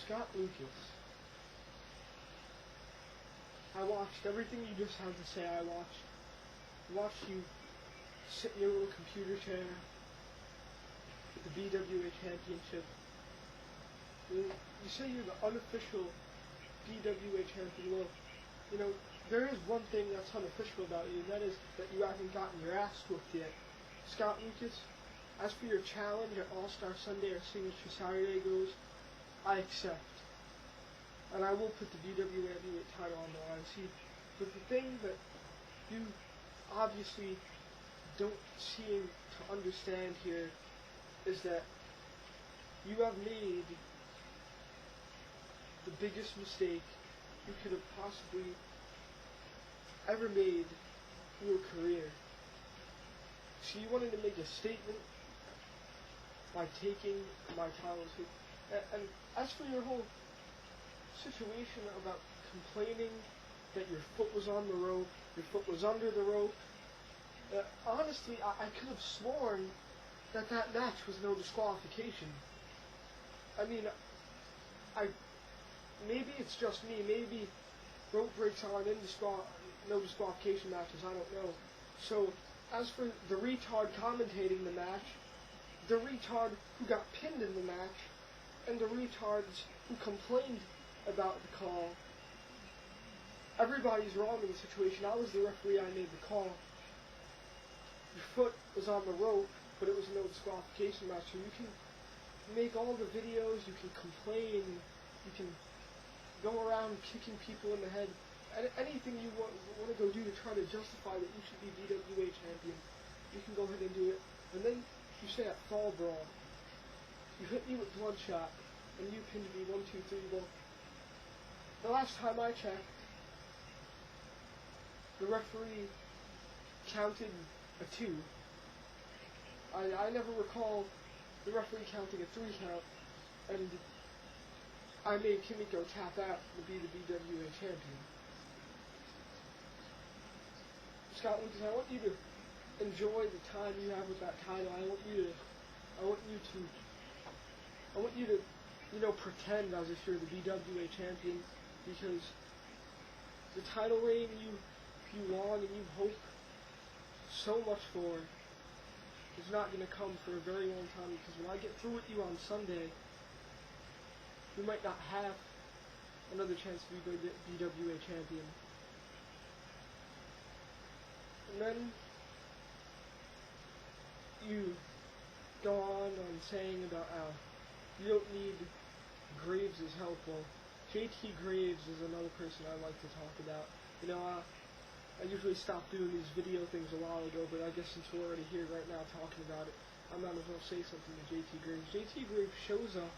Scott Lucas, I watched everything you just had to say. I watched you sit in your little computer chair with the BWA Championship. You say you're the unofficial BWA champion. Well, you know, there is one thing that's unofficial about you, and that is that you haven't gotten your ass whooped yet. Scott Lucas, as for your challenge at All-Star Sunday or Signature Saturday goes, I accept. And I will put the BWA heavyweight title on the line. See, but the thing that you obviously don't seem to understand here is that you have made the biggest mistake you could have possibly ever made in your career. So you wanted to make a statement by taking my title. And as for your whole situation about complaining that your foot was on the rope, your foot was under the rope, honestly, I could have sworn that match was no disqualification. I mean, maybe it's just me, maybe rope breaks aren't in no disqualification matches, I don't know. So, as for the retard commentating the match, the retard who got pinned in the match, and the retards who complained about the call, everybody's wrong in the situation. I was the referee, I made the call. Your foot was on the rope, but it was no disqualification match, so you can make all the videos, you can complain, you can go around kicking people in the head, anything you want to go do to try to justify that you should be BWA champion, you can go ahead and do it. And then you say at Fall Brawl, you hit me with Bloodshot, and you pinned me 1, 2, 3. Well, the last time I checked, the referee counted a 2. I never recall the referee counting a 3 count, and I made Kimiko tap out to be the BWA champion. Scott Lucas, I want you to enjoy the time you have with that title. I want you to, you know, pretend as if you're the BWA champion, because the title reign you long and you hope so much for is not going to come for a very long time, because when I get through with you on Sunday, you might not have another chance to be the BWA champion. And then you go on saying about how you don't need Grves' help. Well, JT Grves is another person I like to talk about. You know, I usually stopped doing these video things a while ago, but I guess since we're already here right now talking about it, I might as well say something to JT Grves. JT Grves shows up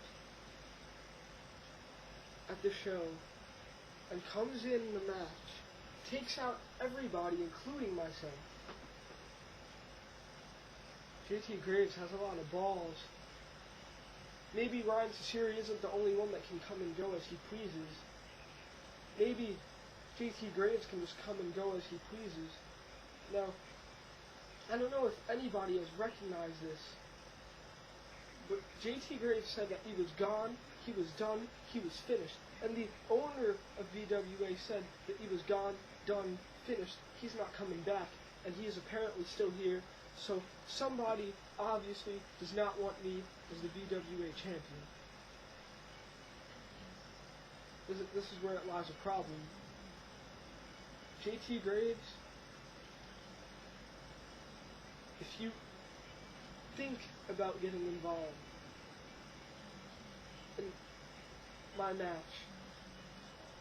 at the show and comes in the match, takes out everybody, including myself. JT Grves has a lot of balls. Maybe Ryan Cesari isn't the only one that can come and go as he pleases. Maybe JT Grves can just come and go as he pleases. Now, I don't know if anybody has recognized this, but JT Grves said that he was gone, he was done, he was finished. And the owner of VWA said that he was gone, done, finished. He's not coming back, and he is apparently still here. So somebody obviously does not want me as the VWA champion. This is where it lies a problem. JT Grves, if you think about getting involved in my match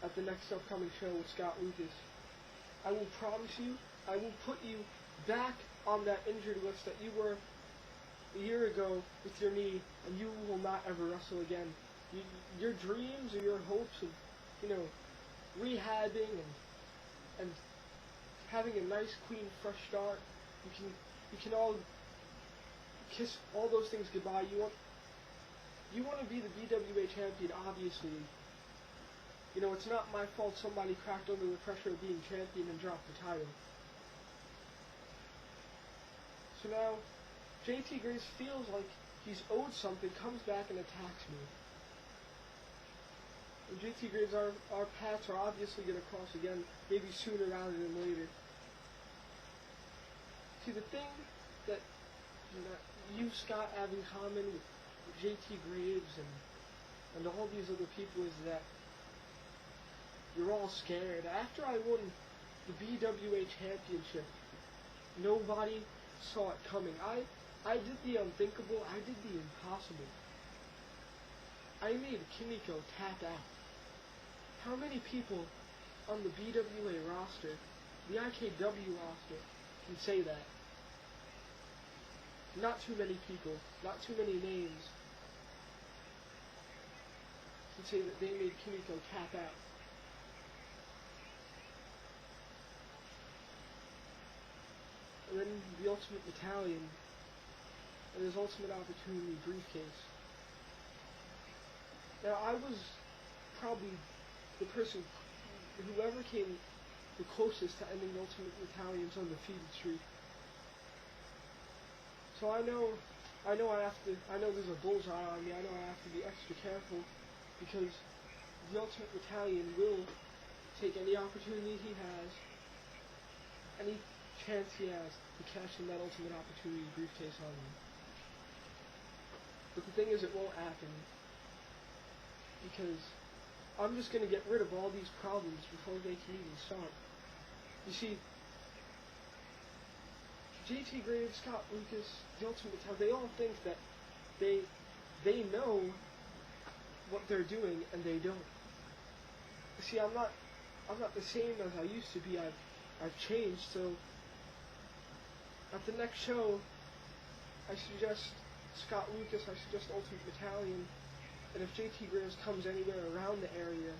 at the next upcoming show with Scott Lucas, I will promise you, I will put you back on that injured list that you were a year ago with your knee, and you will not ever wrestle again. Your dreams or your hopes of, you know, rehabbing and having a nice, clean, fresh start, you can all kiss all those things goodbye. You want to be the BWA champion, obviously. You know, it's not my fault somebody cracked under the pressure of being champion and dropped the title. So now, JT Grves feels like he's owed something, comes back and attacks me. And JT Graves, our paths are obviously going to cross again, maybe sooner rather than later. See, the thing that you, Scott, have in common with JT Graves and all these other people is that you're all scared. After I won the BWA championship, nobody saw it coming. I did the unthinkable. I did the impossible. I made Kimiko tap out. How many people on the BWA roster, the IKW roster, can say that? Not too many people, not too many names can say that they made Kimiko tap out. And then the Ultimate Battalion and his Ultimate Opportunity briefcase. Now, I was probably the person, whoever came the closest to ending Ultimate Battalion's undefeated streak. So I know there's a bullseye on me. I know I have to be extra careful because the Ultimate Battalion will take any opportunity he has, any chance he has to cash in that Ultimate Opportunity briefcase on me. But the thing is, it won't happen because I'm just going to get rid of all these problems before they can even start. You see, JT Graves, Scott Lucas, the Ultimate Battalion, they all think that they know what they're doing, and they don't. See, I'm not the same as I used to be. I've changed. So at the next show, I suggest Scott Lucas. I suggest Ultimate Battalion. And if JT Graves comes anywhere around the area,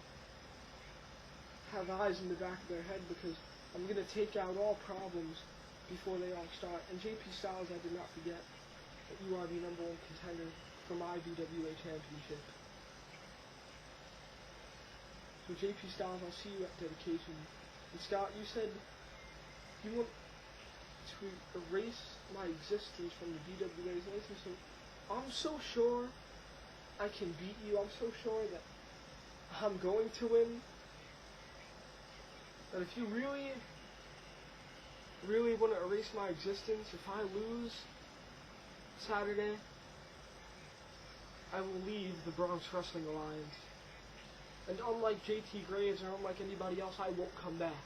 have eyes in the back of their head because I'm going to take out all problems before they all start. And JP Styles, I did not forget that you are the #1 contender for my BWA championship. So JP Styles, I'll see you at dedication. And Scott, you said you want to erase my existence from the BWA's license. So I'm so sure I can beat you. I'm so sure that I'm going to win. And if you really want to erase my existence, if I lose Saturday, I will leave the Bronx Wrestling Alliance. And unlike JT Graves or unlike anybody else, I won't come back.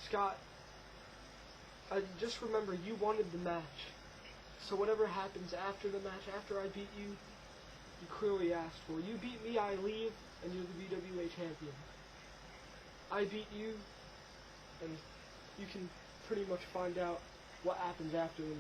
Scott, I just remember you wanted the match. So whatever happens after the match, after I beat you, you clearly asked for. You beat me, I leave, and you're the BWA champion. I beat you, and you can pretty much find out what happens after the